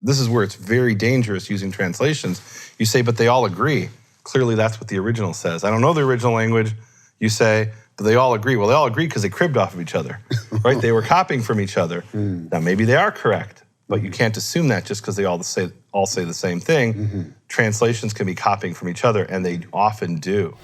this is where it's very dangerous using translations. You say, but they all agree. Clearly, that's what the original says. I don't know the original language. You say, but they all agree. Well, they all agree because they cribbed off of each other, right? They were copying from each other. Now, maybe they are correct, but you can't assume that just because they all say the same thing. Translations can be copying from each other, and they often do.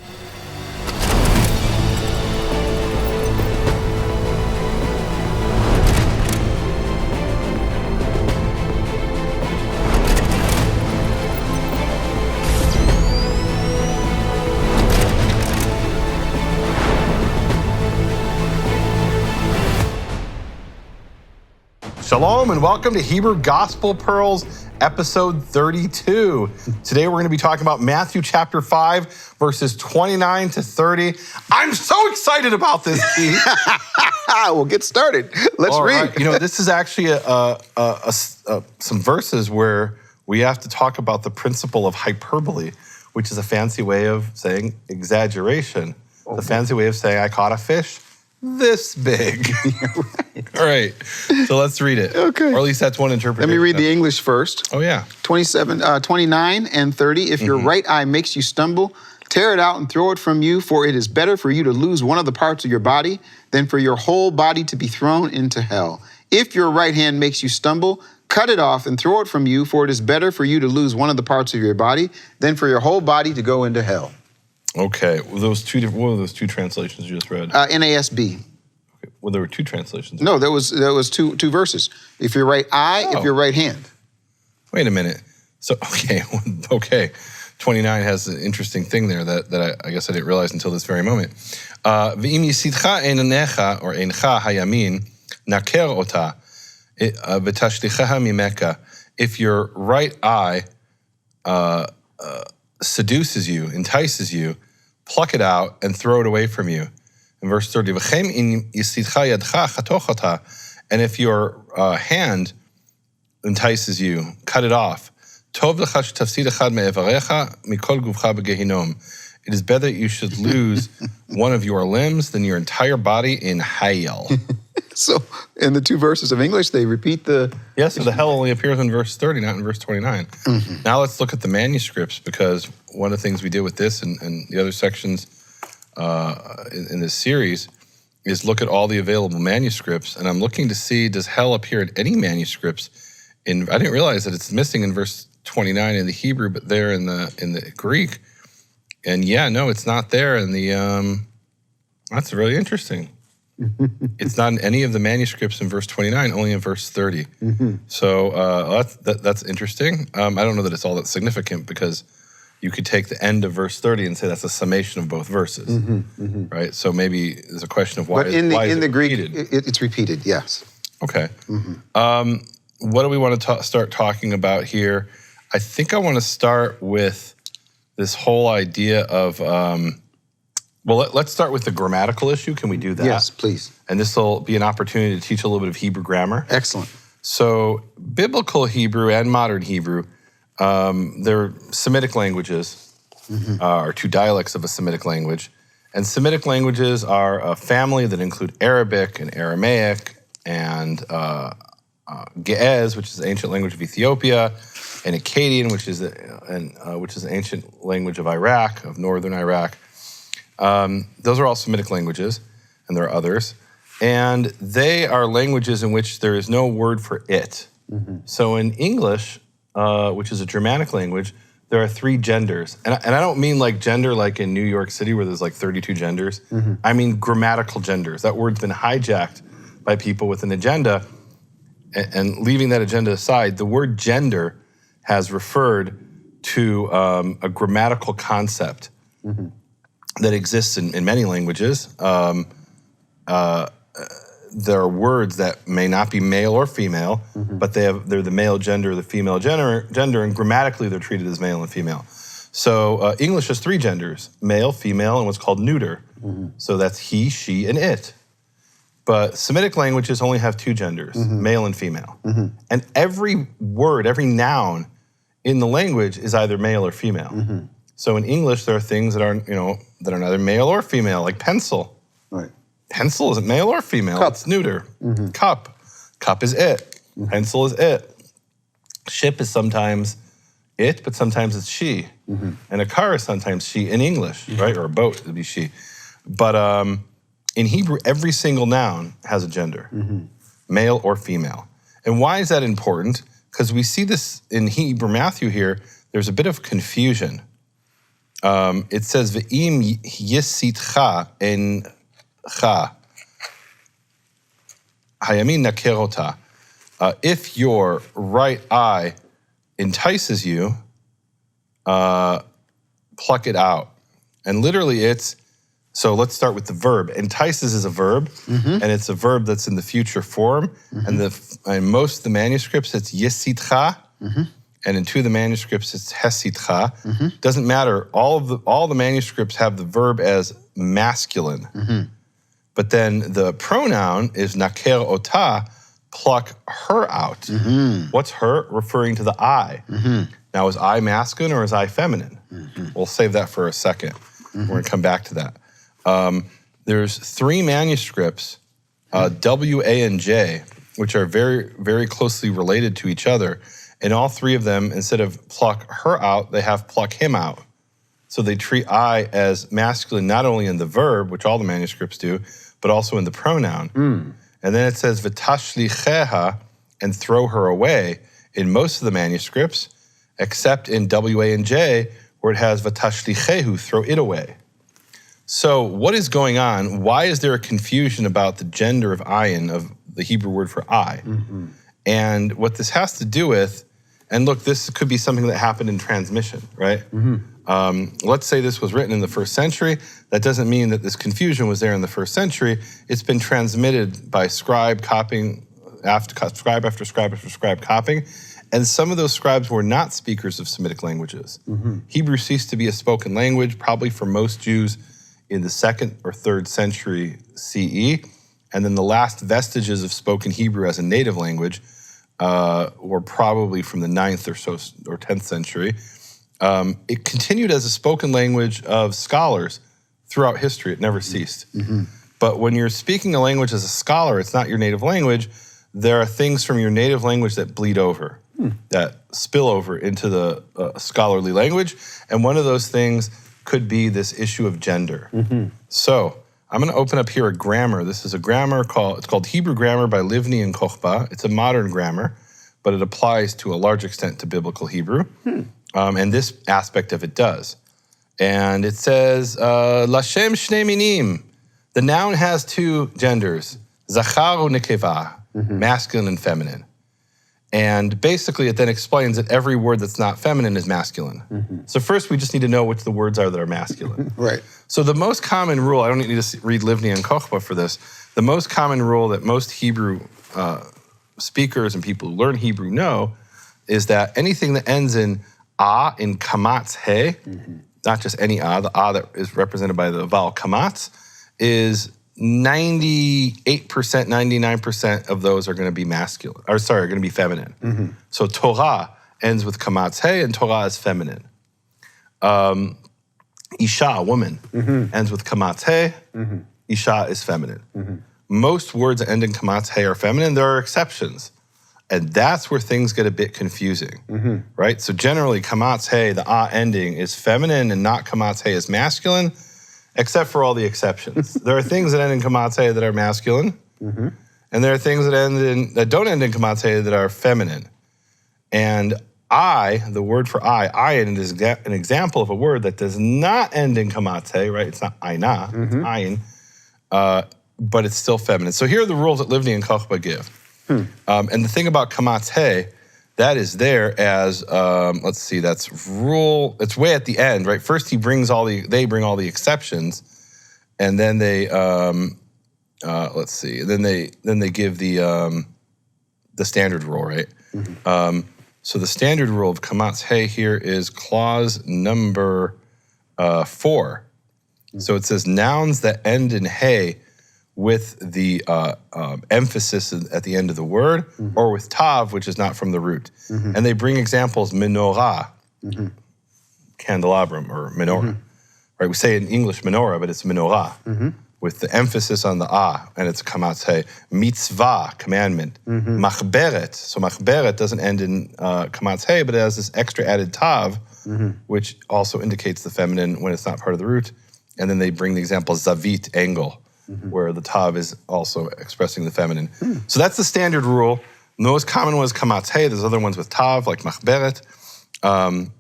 Shalom and welcome to Hebrew Gospel Pearls, episode 32. Today we're going to be talking about Matthew chapter 5, verses 29 to 30. I'm so excited about this, Keith. We'll get started. Let's read. Right. You know, this is actually some verses where we have to talk about the principle of hyperbole, which is a fancy way of saying exaggeration. The fancy way of saying I caught a fish this big. All right, so let's read it. Okay. Or at least that's one interpretation. Let me read the English first. Oh, yeah. 29 and 30. If your right eye makes you stumble, tear it out and throw it from you, for it is better for you to lose one of the parts of your body than for your whole body to be thrown into hell. If your right hand makes you stumble, cut it off and throw it from you, for it is better for you to lose one of the parts of your body than for your whole body to go into hell. Okay, what were those two translations you just read? NASB. Okay. Well, there were two translations. No, there was two verses. If your right eye, if your right hand. Wait a minute. So, okay. 29 has an interesting thing there that I guess I didn't realize until this very moment. V'im yisidcha einecha, or eincha hayamin, naker ota, v'tashlicheha mimeka. If your right eye seduces you, entices you, pluck it out and throw it away from you. In verse 30, and if your hand entices you, cut it off. It is better that you should lose one of your limbs than your entire body in hell. So in the two verses of English, they repeat the... Yes, so the hell only appears in verse 30, not in verse 29. Now let's look at the manuscripts, because one of the things we did with this and the other sections in this series is look at all the available manuscripts, and I'm looking to see, does hell appear in any manuscripts? I didn't realize that it's missing in verse 29 in the Hebrew, but there in the Greek. And yeah, no, it's not there in the, that's really interesting. It's not in any of the manuscripts in verse 29, only in verse 30. So that's interesting. I don't know that it's all that significant, because you could take the end of verse 30 and say that's a summation of both verses, right? So maybe there's a question of why. But in the Greek, repeated? It's repeated. Yes. Okay. What do we want to start talking about here? I think I want to start with this whole idea of. Well, let's start with the grammatical issue. Can we do that? Yes, please. And this will be an opportunity to teach a little bit of Hebrew grammar. Excellent. So biblical Hebrew and modern Hebrew, they're Semitic languages, are two dialects of a Semitic language. And Semitic languages are a family that include Arabic and Aramaic and Ge'ez, which is the ancient language of Ethiopia, and Akkadian, which is the ancient language of Iraq, of northern Iraq. Those are all Semitic languages, and there are others. And they are languages in which there is no word for it. So in English, which is a Germanic language, there are three genders. And I don't mean like gender like in New York City where there's like 32 genders. I mean grammatical genders. That word's been hijacked by people with an agenda. And leaving that agenda aside, the word gender has referred to a grammatical concept that exists in many languages. There are words that may not be male or female, but they're the male gender or the female gender, and grammatically they're treated as male and female. So English has three genders, male, female, and what's called neuter. So that's he, she, and it. But Semitic languages only have two genders, male and female. And every word, every noun in the language is either male or female. So in English, there are things that are, that are neither male or female, like pencil. Right. Pencil isn't male or female, Cup. It's neuter. Cup is it. Pencil is it. Ship is sometimes it, but sometimes it's she. And a car is sometimes she in English, right? Or a boat would be she. But in Hebrew, every single noun has a gender, male or female. And why is that important? Because we see this in Hebrew Matthew here, there's a bit of confusion. It says, Ve'im yisitcha encha, hayamin nakerota. If your right eye entices you, pluck it out. And literally so let's start with the verb. Entices is a verb, and it's a verb that's in the future form. And in most of the manuscripts, it's yisitcha, and in two of the manuscripts, it's hesitcha. Doesn't matter. All the manuscripts have the verb as masculine. But then the pronoun is naker ota, pluck her out. What's her? Referring to the eye. Now, is I masculine or is I feminine? We'll save that for a second. We're going to come back to that. There's three manuscripts, W, A, and J, which are very, very closely related to each other. And all three of them, instead of pluck her out, they have pluck him out. So they treat I as masculine, not only in the verb, which all the manuscripts do, but also in the pronoun. And then it says, v'tashlicheha, and throw her away in most of the manuscripts, except in W, A, and J, where it has v'tashlichehu, throw it away. So what is going on? Why is there a confusion about the gender of ayin, of the Hebrew word for I? And what this has to do with, and look, this could be something that happened in transmission, right? Let's say this was written in the 1st century. That doesn't mean that this confusion was there in the 1st century. It's been transmitted by scribe copying, scribe after scribe after scribe copying. And some of those scribes were not speakers of Semitic languages. Hebrew ceased to be a spoken language, probably for most Jews in the 2nd or 3rd century CE. And then the last vestiges of spoken Hebrew as a native language were probably from the 9th or 10th century. It continued as a spoken language of scholars throughout history. It never ceased. But when you're speaking a language as a scholar, it's not your native language. There are things from your native language that bleed over, that spill over into the scholarly language. And one of those things could be this issue of gender. So I'm going to open up here a grammar. This is a grammar it's called Hebrew Grammar by Livni and Kochba. It's a modern grammar, but it applies to a large extent to biblical Hebrew. And this aspect of it does. And it says, Lashem shnei minim. The noun has two genders, zachar u nekeva, masculine and feminine. And basically it then explains that every word that's not feminine is masculine. So first we just need to know which the words are that are masculine. Right. So the most common rule, I don't need to read Livni and Kochba for this, the most common rule that most Hebrew speakers and people who learn Hebrew know is that anything that ends in in kamatz he, not just any the that is represented by the vowel kamatz, is 98%, 99% of those are going to be masculine, are going to be feminine. So Torah ends with kamatz he, and Torah is feminine. Isha, a woman, ends with kamatz he, Isha is feminine. Most words that end in kamatz he are feminine. There are exceptions. And that's where things get a bit confusing, right? So generally, kamatz he, the ending, is feminine, and not kamatz he is masculine, except for all the exceptions. There are things that end in kamatz he that are masculine, and there are things that don't end in kamatz he that are feminine. And the word for ayin is an example of a word that does not end in kamatz he, right? It's not ayna, it's ayin, but it's still feminine. So here are the rules that Livni and Kochba give. And the thing about kamatz he, that is there as, let's see, that's rule, it's way at the end, right? First they bring all the exceptions, and then they, let's see, then they give the standard rule, right? So the standard rule of kamatz he here is clause number 4. So it says nouns that end in he with the emphasis at the end of the word, or with tav, which is not from the root. And they bring examples, menorah, candelabrum, or menorah. Right? We say in English menorah, but it's menorah, with the emphasis on the ah, and it's kamatse. Mitzvah, commandment. Machberet, so machberet doesn't end in kamatse, but it has this extra added tav, which also indicates the feminine when it's not part of the root. And then they bring the example zavit, angle, where the tav is also expressing the feminine. So that's the standard rule. The most common one is kamatse. There's other ones with tav, like machberet. And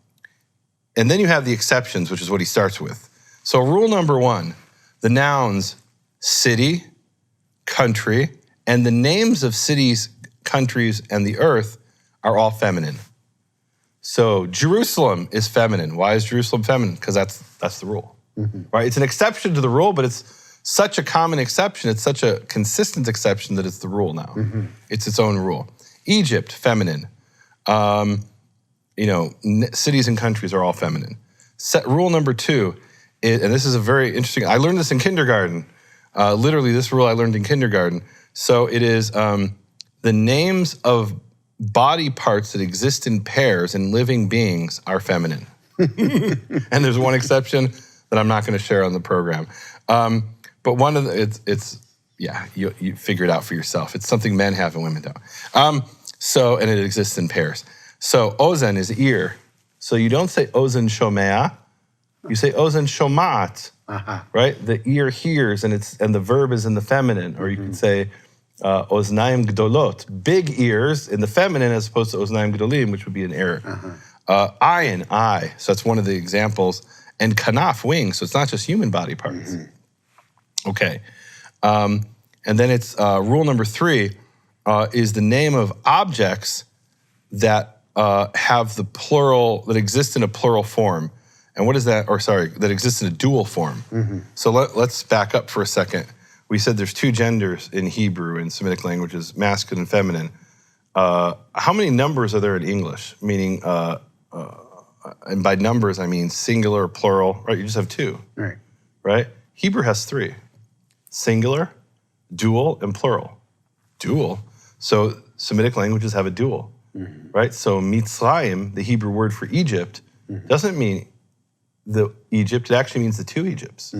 then you have the exceptions, which is what he starts with. So rule number 1, the nouns city, country, and the names of cities, countries, and the earth are all feminine. So Jerusalem is feminine. Why is Jerusalem feminine? Because that's the rule, right? It's an exception to the rule, but it's such a common exception. It's such a consistent exception that it's the rule now. It's its own rule. Egypt, feminine. Cities and countries are all feminine. Rule number 2, and this is a very interesting, I learned this in kindergarten. Literally, this rule I learned in kindergarten. So it is the names of body parts that exist in pairs in living beings are feminine. And there's one exception that I'm not going to share on the program. But one of the, you figure it out for yourself. It's something men have and women don't. And it exists in pairs. So ozen is ear. So you don't say ozen shomea, you say ozen shomat, right? The ear hears, and the verb is in the feminine. Or you can say oznaim gdolot, big ears in the feminine as opposed to oznaim gdolim, which would be an error. Ayin, eye. So that's one of the examples. And kanaf, wings. So it's not just human body parts. Okay. And then it's rule number 3 is the name of objects that have the plural, that exist in a plural form. And what is that? That exists in a dual form. So let's back up for a second. We said there's 2 genders in Hebrew and Semitic languages, masculine and feminine. How many numbers are there in English? Meaning, and by numbers, I mean singular, plural, right? You just have 2, right? Hebrew has 3, singular, dual, and plural. Dual. So Semitic languages have a dual, right? So Mitzrayim, the Hebrew word for Egypt, doesn't mean the Egypt, it actually means the 2 Egypts,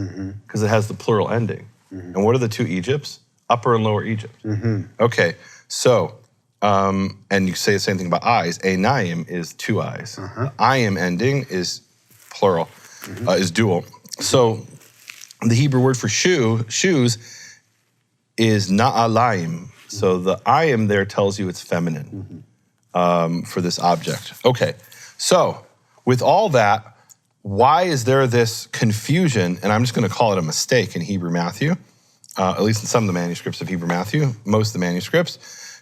because it has the plural ending. And what are the 2 Egypts? Upper and Lower Egypt. Okay, so, and you say the same thing about eyes. Einayim is 2 eyes. The ayim ending is plural, is dual. So the Hebrew word for shoes is na'alayim. So the ayim there tells you it's feminine for this object. Okay, so with all that, why is there this confusion, and I'm just going to call it a mistake in Hebrew Matthew, at least in some of the manuscripts of Hebrew Matthew, most of the manuscripts,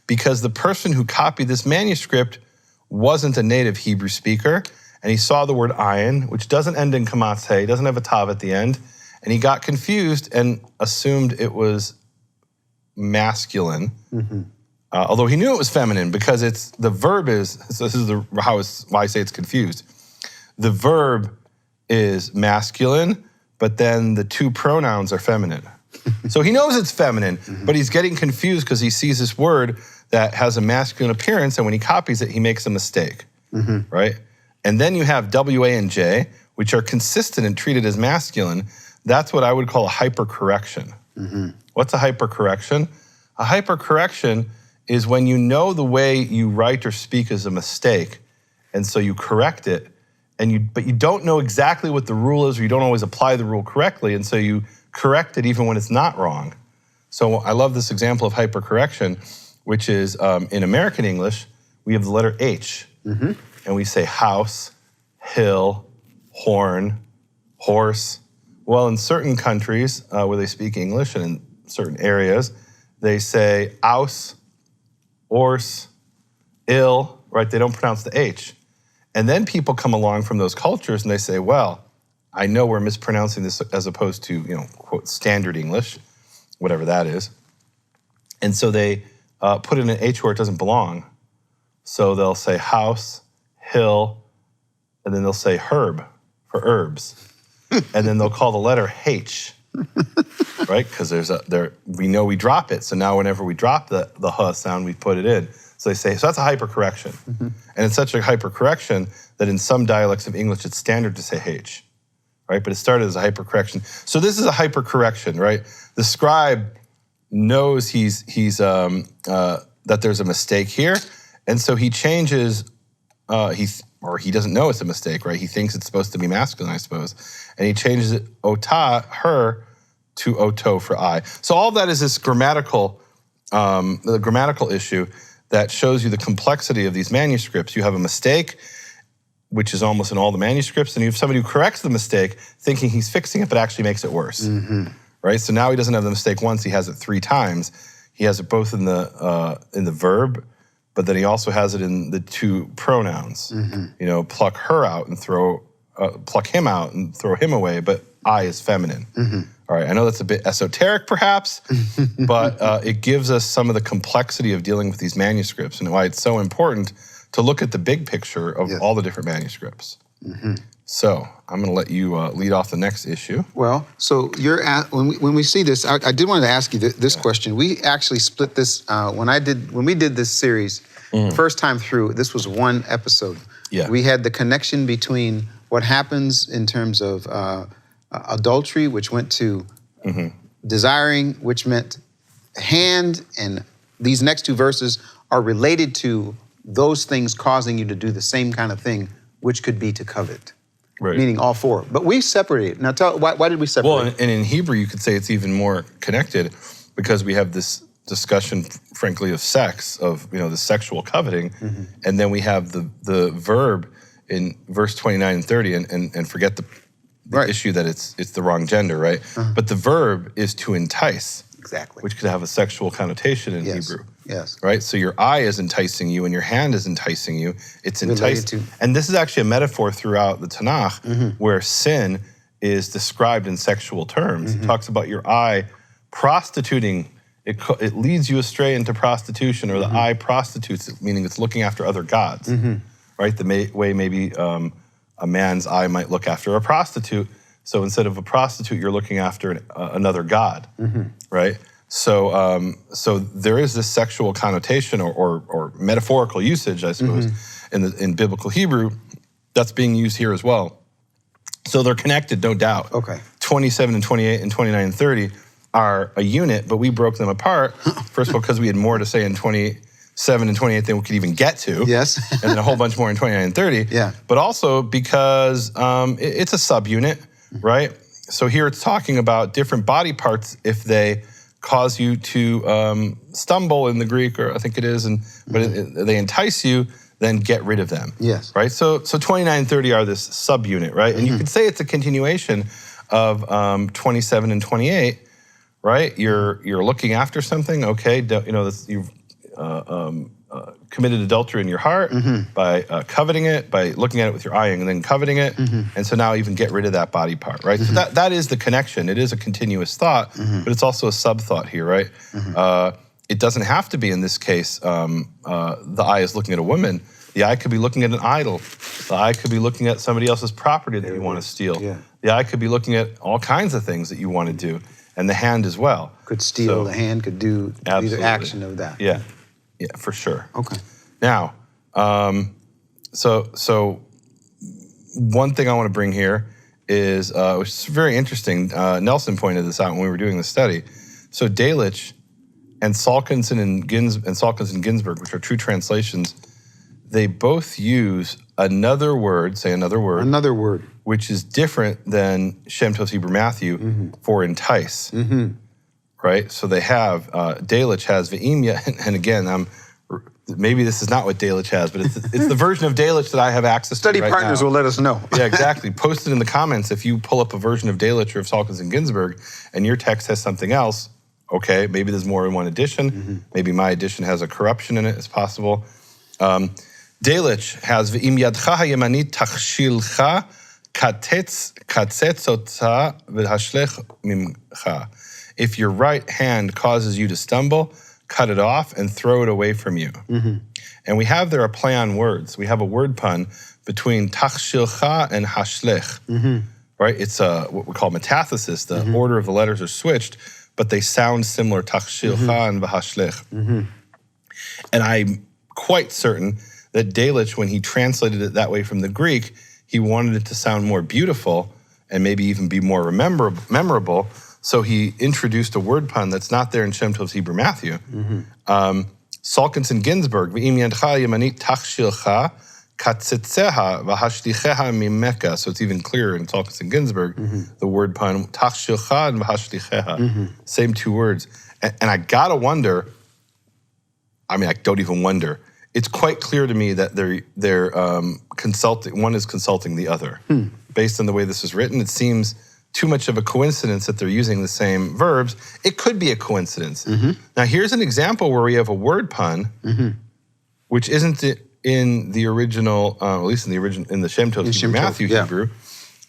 because the person who copied this manuscript wasn't a native Hebrew speaker, and he saw the word ayin, which doesn't end in kamatse, doesn't have a tav at the end, and he got confused and assumed it was masculine, although he knew it was feminine because the verb is, so this is why I say it's confused. The verb is masculine, but then the 2 pronouns are feminine. So he knows it's feminine, but he's getting confused because he sees this word that has a masculine appearance, and when he copies it, he makes a mistake, right? And then you have W, A, and J, which are consistent and treated as masculine. That's what I would call a hypercorrection. What's a hypercorrection? A hypercorrection is when you know the way you write or speak is a mistake, and so you correct it, but you don't know exactly what the rule is, or you don't always apply the rule correctly, and so you correct it even when it's not wrong. So I love this example of hypercorrection, which is in American English, we have the letter H, and we say house, hill, horn, horse. Well, in certain countries where they speak English and in certain areas, they say aus, ors, ill, right? They don't pronounce the H. And then people come along from those cultures and they say, well, I know we're mispronouncing this as opposed to, quote, standard English, whatever that is. And so they put in an H where it doesn't belong. So they'll say house, hill, and then they'll say herb for herbs. And then they'll call the letter H, right? Because we know we drop it. So now whenever we drop the H sound, we put it in. So they say, so that's a hypercorrection. And it's such a hypercorrection that in some dialects of English, it's standard to say H. right? But it started as a hypercorrection. So this is a hypercorrection, right? The scribe knows that there's a mistake here, and so he changes. He doesn't know it's a mistake, right? He thinks it's supposed to be masculine, I suppose, and he changes it ota, her, to oto for I. So all of that is this grammatical issue that shows you the complexity of these manuscripts. You have a mistake, which is almost in all the manuscripts, and you have somebody who corrects the mistake, thinking he's fixing it, but actually makes it worse, right? So now he doesn't have the mistake once; he has it 3 times. He has it both in the verb, but then he also has it in the 2 pronouns. You know, pluck her out and pluck him out and throw him away, but I is feminine. All right, I know that's a bit esoteric perhaps, but it gives us some of the complexity of dealing with these manuscripts and why it's so important to look at the big picture of all the different manuscripts. So I'm going to let you lead off the next issue. Well, so when we see this, I did want to ask you this question. We actually split this when we did this series first time through. This was one episode. Yeah. We had the connection between what happens in terms of adultery, which went to desiring, which meant hand, and these next 2 verses are related to those things causing you to do the same kind of thing, which could be to covet. Right. Meaning all 4. But we separated. Now why did we separate? Well, and in Hebrew, you could say it's even more connected because we have this discussion, frankly, of sex, of the sexual coveting, and then we have the verb in verse 29 and 30, and forget the issue that it's the wrong gender, right? But the verb is to entice. Exactly. Which could have a sexual connotation in Hebrew. Yes. Right? So your eye is enticing you and your hand is enticing you. It's enticing. And this is actually a metaphor throughout the Tanakh where sin is described in sexual terms. It talks about your eye prostituting. It leads you astray into prostitution, or the eye prostitutes, meaning it's looking after other gods. Right? The way maybe a man's eye might look after a prostitute. So instead of a prostitute, you're looking after another god, right? So there is this sexual connotation or metaphorical usage, I suppose, in biblical Hebrew that's being used here as well. So they're connected, no doubt. Okay. 27 and 28 and 29 and 30 are a unit, but we broke them apart. First of all, because we had more to say in 27 and 28 than we could even get to. Yes. And then a whole bunch more in 29 and 30. Yeah. But also because it's a subunit, right? So here it's talking about different body parts if they cause you to stumble in the Greek, or I think it is, but they entice you, then get rid of them. Yes. Right? So 29 and 30 are this subunit, right? And you could say it's a continuation of 27 and 28, right? You're looking after something, okay? You've committed adultery in your heart by coveting it, by looking at it with your eye and then coveting it. And so now even get rid of that body part, right? So that is the connection. It is a continuous thought, but it's also a sub-thought here, right? It doesn't have to be, in this case, the eye is looking at a woman. The eye could be looking at an idol. The eye could be looking at somebody else's property that you want to steal. Yeah. The eye could be looking at all kinds of things that you want to do, and the hand as well. Could steal, the hand could do either action of that. Yeah, for sure. Okay. Now, so one thing I want to bring here is, which is very interesting, Nelson pointed this out when we were doing the study. So Delitzsch and Salkinson and Ginsburg, which are true translations, they both use another word, which is different than Shem Tov's Hebrew Matthew for entice, right? So they have, Delitzsch has Ve'imya, and again, maybe this is not what Delitzsch has, but it's the version of Delitzsch that I have access to Study right partners now. will let us know. Yeah, exactly. Post it in the comments if you pull up a version of Delitzsch or of Salkins and Ginsburg, and your text has something else. Okay, maybe there's more in one edition. Maybe my edition has a corruption in it. It's possible. Delitzsch has Ve'im yadcha hayemanit tachshilcha katzetzotza v'hashlech mimcha. If your right hand causes you to stumble, cut it off and throw it away from you. And we have there a play on words. We have a word pun between tachshilcha and hashlech. Right? It's what we call metathesis. The order of the letters are switched, but they sound similar, tachshilcha and v'hashlech. And I'm quite certain that Delitzsch, when he translated it that way from the Greek, he wanted it to sound more beautiful and maybe even be more memorable. So he introduced a word pun that's not there in Shem Tov's Hebrew Matthew. Salkinson Ginsburg, V'im yadcha yamanit tachshilcha katzitzeha v'hashlicheha mimeka. So it's even clearer in Salkinson Ginsburg, the word pun, tachshilcha and v'hashlicheha. Same two words. And I gotta wonder, I mean, I don't even wonder. It's quite clear to me that they're consulting, one is consulting the other. Based on the way this is written, it seems too much of a coincidence that they're using the same verbs. It could be a coincidence. Now, here's an example where we have a word pun, which isn't in the original, at least in the Shem Tov Hebrew Matthew Hebrew.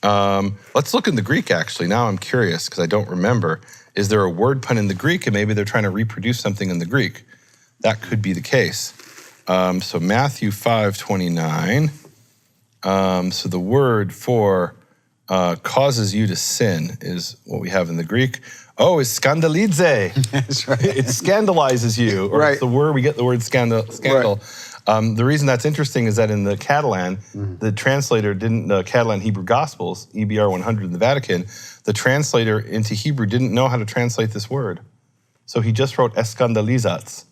Let's look in the Greek, actually. Now I'm curious, because I don't remember. Is there a word pun in the Greek, and maybe they're trying to reproduce something in the Greek? That could be the case. So Matthew 5:29. So the word for causes you to sin is what we have in the Greek. Oh, it's skandalize. That's right. It scandalizes you. Or it's the word, we get the word scandal. The reason that's interesting is that in the Catalan, the translator didn't, the Catalan Hebrew Gospels, EBR 100 in the Vatican, the translator into Hebrew didn't know how to translate this word. So he just wrote escandalizats,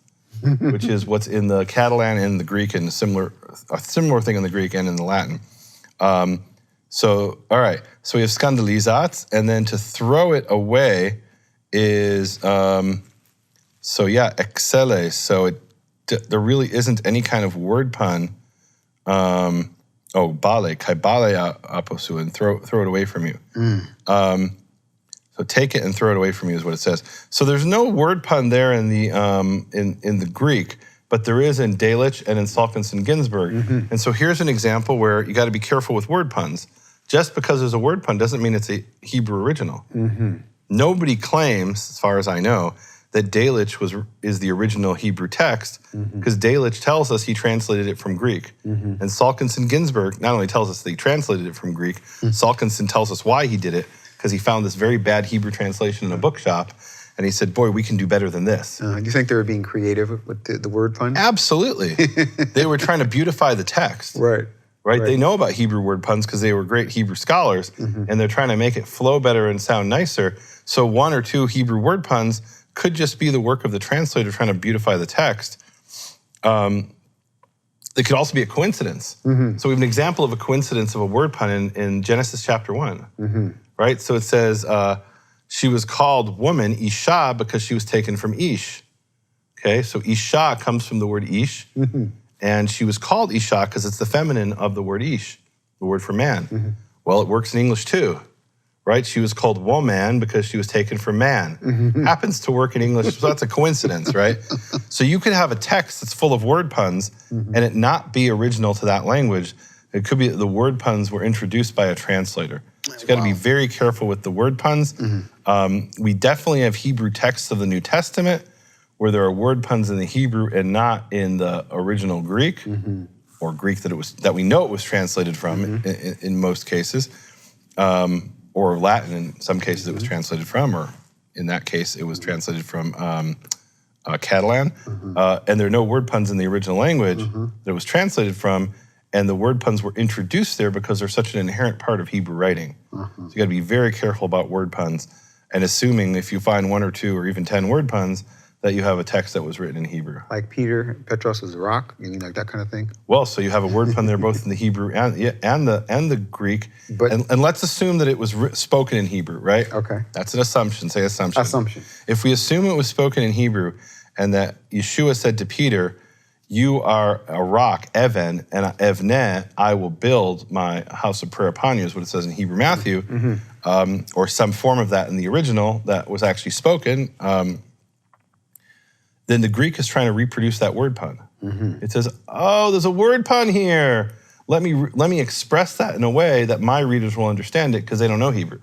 which is what's in the Catalan and the Greek, and a similar thing in the Greek and in the Latin. So, all right, so we have skandalizats, and then to throw it away is, excele. So there really isn't any kind of word pun. Bale, kai bale aposu, and throw it away from you. So take it and throw it away from you is what it says. So there's no word pun there in the in the Greek, but there is in Delitzsch and in Salkinson Ginsburg. And so here's an example where you got to be careful with word puns. Just because there's a word pun doesn't mean it's a Hebrew original. Nobody claims, as far as I know, that Delitzsch is the original Hebrew text, because Delitzsch tells us he translated it from Greek. And Salkinson Ginsburg not only tells us that he translated it from Greek, Salkinson tells us why he did it, because he found this very bad Hebrew translation in a bookshop, and he said, boy, we can do better than this. Do you think they were being creative with the word pun? Absolutely. They were trying to beautify the text. Right? They know about Hebrew word puns because they were great Hebrew scholars, and they're trying to make it flow better and sound nicer. So one or two Hebrew word puns could just be the work of the translator trying to beautify the text. It could also be a coincidence. So we have an example of a coincidence of a word pun in Genesis chapter 1. Right? So it says, she was called woman, Isha, because she was taken from Ish. Okay, so Isha comes from the word Ish, and she was called Isha because it's the feminine of the word Ish, the word for man. Well, it works in English too, right? She was called woman because she was taken from man. Happens to work in English, so that's a coincidence, right? So you could have a text that's full of word puns and it not be original to that language. It could be that the word puns were introduced by a translator. So you got to be very careful with the word puns. We definitely have Hebrew texts of the New Testament where there are word puns in the Hebrew and not in the original Greek, or Greek that we know it was translated from in most cases, or Latin in some cases it was translated from, or in that case it was translated from Catalan. And there are no word puns in the original language that it was translated from. And the word puns were introduced there because they're such an inherent part of Hebrew writing. So you got to be very careful about word puns, and assuming if you find 1 or 2 or even 10 word puns, that you have a text that was written in Hebrew. Like Petros is a rock, you mean like that kind of thing? Well, so you have a word pun there both in the Hebrew and the Greek. And let's assume that it was spoken in Hebrew, right? Okay. That's an assumption. Say assumption. Assumption. If we assume it was spoken in Hebrew, and that Yeshua said to Peter, you are a rock, Even, and Evneh, I will build my house of prayer upon you, is what it says in Hebrew Matthew, or some form of that in the original that was actually spoken, then the Greek is trying to reproduce that word pun. It says, oh, there's a word pun here. Let me express that in a way that my readers will understand it, because they don't know Hebrew.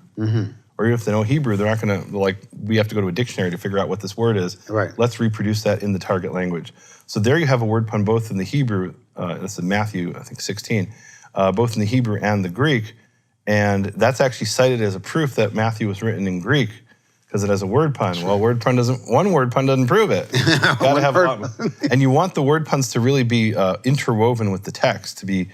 Or if they know Hebrew, they're not going to, we have to go to a dictionary to figure out what this word is. Right. Let's reproduce that in the target language. So there you have a word pun both in the Hebrew, that's in Matthew, I think 16, both in the Hebrew and the Greek. And that's actually cited as a proof that Matthew was written in Greek, because it has a word pun. Well, one word pun doesn't prove it. You gotta have a lot. And you want the word puns to really be interwoven with the text, to be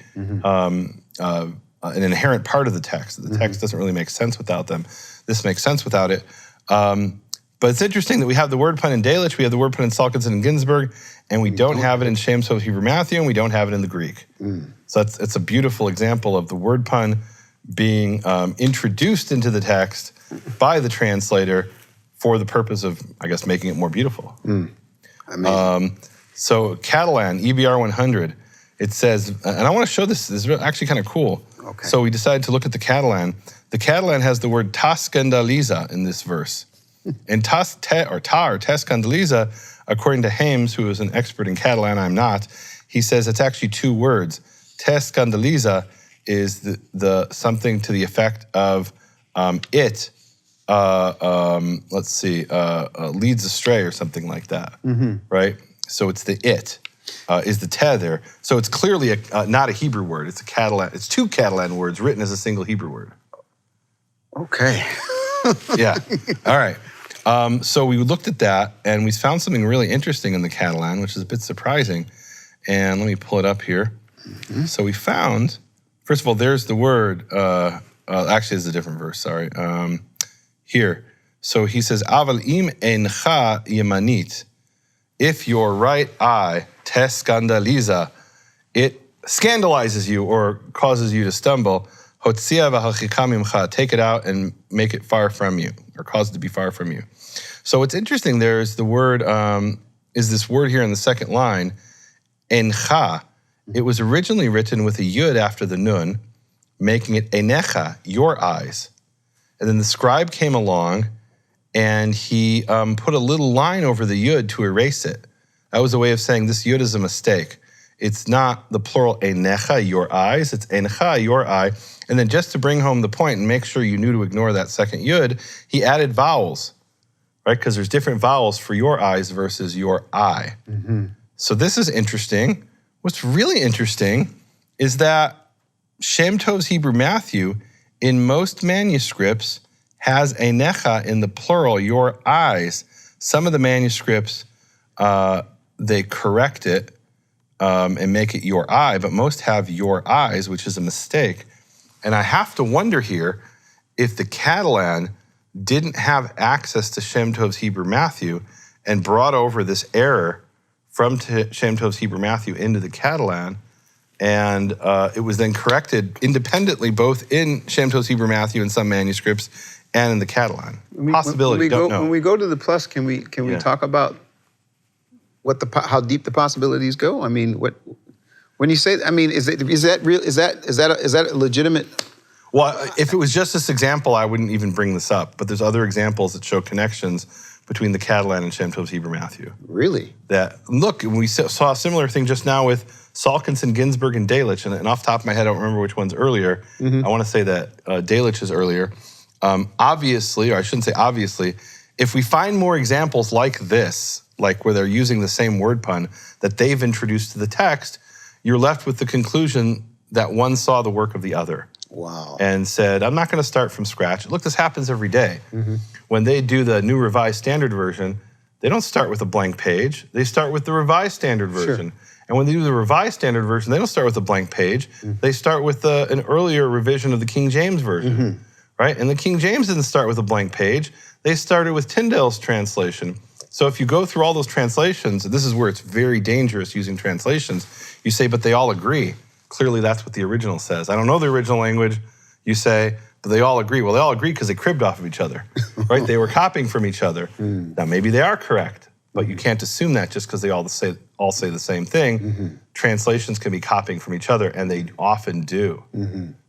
an inherent part of the text. The text doesn't really make sense without them. This makes sense without it. But it's interesting that we have the word pun in Delitzsch, we have the word pun in Salkinson and Ginsburg, and we don't have it in Shem Tov Hebrew Matthew, and we don't have it in the Greek. So it's a beautiful example of the word pun being introduced into the text by the translator for the purpose of, I guess, making it more beautiful. So Catalan, EBR 100, it says, and I want to show this is actually kind of cool. Okay. So we decided to look at the Catalan. The Catalan has the word ta scandaliza in this verse. And ta or te scandaliza, according to Hames, who is an expert in Catalan, I'm not, he says it's actually two words. Te scandaliza is the something to the effect of leads astray or something like that, right? So it's the it. Is the te there. So it's clearly not a Hebrew word. It's a Catalan. It's two Catalan words written as a single Hebrew word. Okay. Yeah. All right. So we looked at that, and we found something really interesting in the Catalan, which is a bit surprising. And let me pull it up here. So we found, first of all, there's the word. Actually, it's a different verse. Sorry. Here. So he says, "Aval im eincha yemanit." If your right eye, te scandaliza, it scandalizes you or causes you to stumble, hotzia v'harchika mimcha, take it out and make it far from you, or cause it to be far from you. So what's interesting there is the word, is this word here in the second line, encha. It was originally written with a yud after the nun, making it enecha, your eyes. And then the scribe came along and he put a little line over the yud to erase it. That was a way of saying this yud is a mistake. It's not the plural enecha, your eyes, it's encha, your eye. And then just to bring home the point and make sure you knew to ignore that second yud, he added vowels, right? Because there's different vowels for your eyes versus your eye. So this is interesting. What's really interesting is that Shem Tov's Hebrew Matthew, in most manuscripts, has enecha in the plural, your eyes. Some of the manuscripts, they correct it and make it your eye, but most have your eyes, which is a mistake. And I have to wonder here if the Catalan didn't have access to Shem Tov's Hebrew Matthew and brought over this error from Shem Tov's Hebrew Matthew into the Catalan, and it was then corrected independently both in Shem Tov's Hebrew Matthew in some manuscripts and in the Catalan. Possibility, don't know. When we go to the plus, can we talk about how deep the possibilities go? I mean, when you say, I mean, is that real? Is that a legitimate? Well, if it was just this example, I wouldn't even bring this up. But there's other examples that show connections between the Catalan and Shem Tov's Hebrew Matthew. Really? Look, we saw a similar thing just now with Salkinson, Ginsburg, and Delitzsch, and off the top of my head, I don't remember which one's earlier. I want to say that Delitzsch is earlier. Obviously, or I shouldn't say obviously, if we find more examples like this, like where they're using the same word pun that they've introduced to the text, you're left with the conclusion that one saw the work of the other. Wow. And said, I'm not going to start from scratch. Look, this happens every day. When they do the New Revised Standard Version, they don't start with a blank page. They start with the Revised Standard Version. Sure. And when they do the Revised Standard Version, they don't start with a blank page. They start with an earlier revision of the King James Version, right? And the King James didn't start with a blank page. They started with Tyndale's translation. So if you go through all those translations, this is where it's very dangerous using translations, you say, but they all agree. Clearly that's what the original says. I don't know the original language, you say, but they all agree. Well, they all agree because they cribbed off of each other, right? They were copying from each other. Now, maybe they are correct, but you can't assume that just because they all say the same thing. Translations can be copying from each other, and they often do.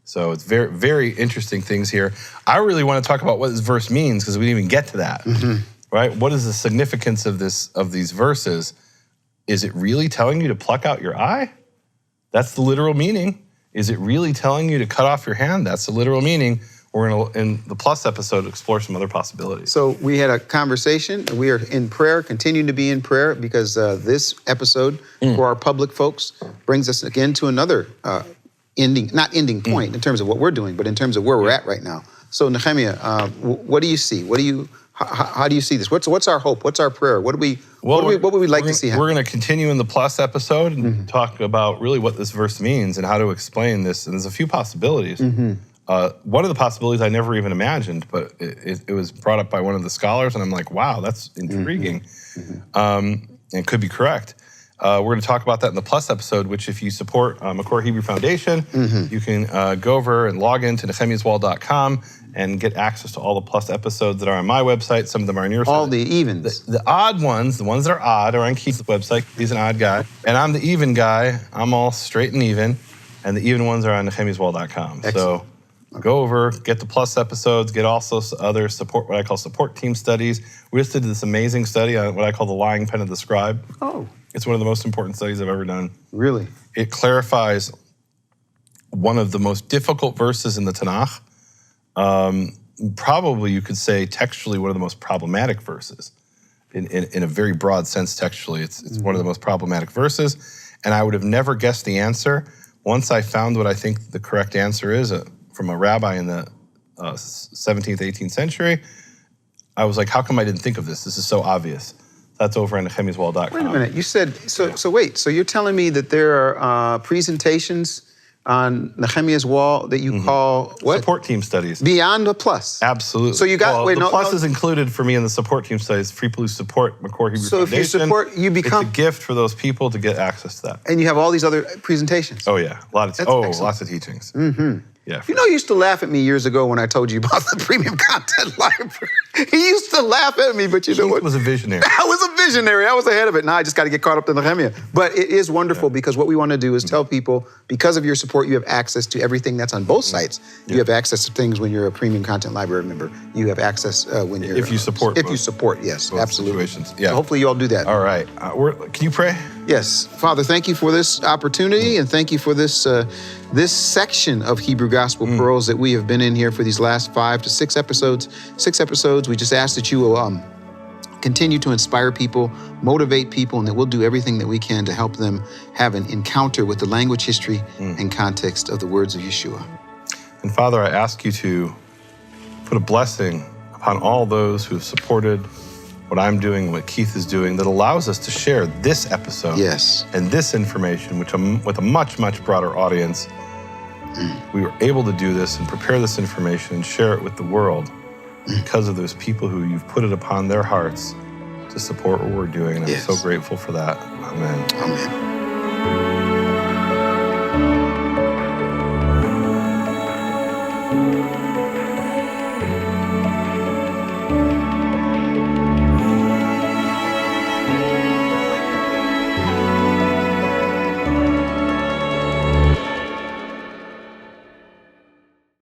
So it's very, very interesting things here. I really want to talk about what this verse means because we didn't even get to that, right? What is the significance of these verses? Is it really telling you to pluck out your eye? That's the literal meaning. Is it really telling you to cut off your hand? That's the literal meaning. We're going to, in the Plus episode, explore some other possibilities. So we had a conversation. We are in prayer, continuing to be in prayer, because this episode for our public folks brings us again to another not ending point in terms of what we're doing, but in terms of where we're at right now. So Nehemia, what do you see? How do you see this? What's our hope? What's our prayer? What would we like to see happen? We're going to continue in the plus episode and talk about really what this verse means and how to explain this. And there's a few possibilities. One of the possibilities I never even imagined, but it was brought up by one of the scholars, and I'm like, wow, that's intriguing. And could be correct. We're going to talk about that in the plus episode, which if you support McCoy Hebrew Foundation, you can go over and log into nehemiaswall.com and get access to all the plus episodes that are on my website. Some of them are on your site. All the evens. The odd ones, the ones that are odd, are on Keith's website. He's an odd guy. And I'm the even guy. I'm all straight and even. And the even ones are on nehemiaswall.com. So go over, get the plus episodes, get also other support, what I call support team studies. We just did this amazing study on what I call the lying pen of the scribe. Oh. It's one of the most important studies I've ever done. Really? It clarifies one of the most difficult verses in the Tanakh. Probably you could say textually one of the most problematic verses. In a very broad sense textually, it's one of the most problematic verses. And I would have never guessed the answer. Once I found what I think the correct answer is from a rabbi in the 17th, 18th century, I was like, how come I didn't think of this? This is so obvious. That's over on nehemiaswall.com. Wait a minute. You said, so wait, so you're telling me that there are presentations on Nehemia's Wall that you call what? Support team studies. Beyond the plus. Absolutely. So you got, the plus is included for me in the support team studies. People who support McCoy Hebrew Foundation. So if you support, you become... It's a gift for those people to get access to that. And you have all these other presentations. Oh yeah, lots of teachings. Yeah. You know, you used to laugh at me years ago when I told you about the premium content library. He used to laugh at me, but you know what? He was a visionary. I was a visionary. I was ahead of it. Now I just got to get caught up to Nehemia. But it is wonderful because what we want to do is tell people, because of your support, you have access to everything that's on both sites. You have access to things when you're a premium content library member. You have access when you're... If you support. If you support, yes, absolutely. Situations. Yeah. So hopefully you all do that. All right. Can you pray? Yes. Father, thank you for this opportunity and thank you for this this section of Hebrew Gospel Pearls that we have been in here for these last 5 to 6 episodes. 6 episodes. We just ask that you will continue to inspire people, motivate people, and that we'll do everything that we can to help them have an encounter with the language, history, and context of the words of Yeshua. And Father, I ask you to put a blessing upon all those who have supported what I'm doing, what Keith is doing, that allows us to share this episode and this information, with a much, much broader audience. We were able to do this and prepare this information and share it with the world because of those people who you've put it upon their hearts to support what we're doing. And I'm so grateful for that. Amen. Amen.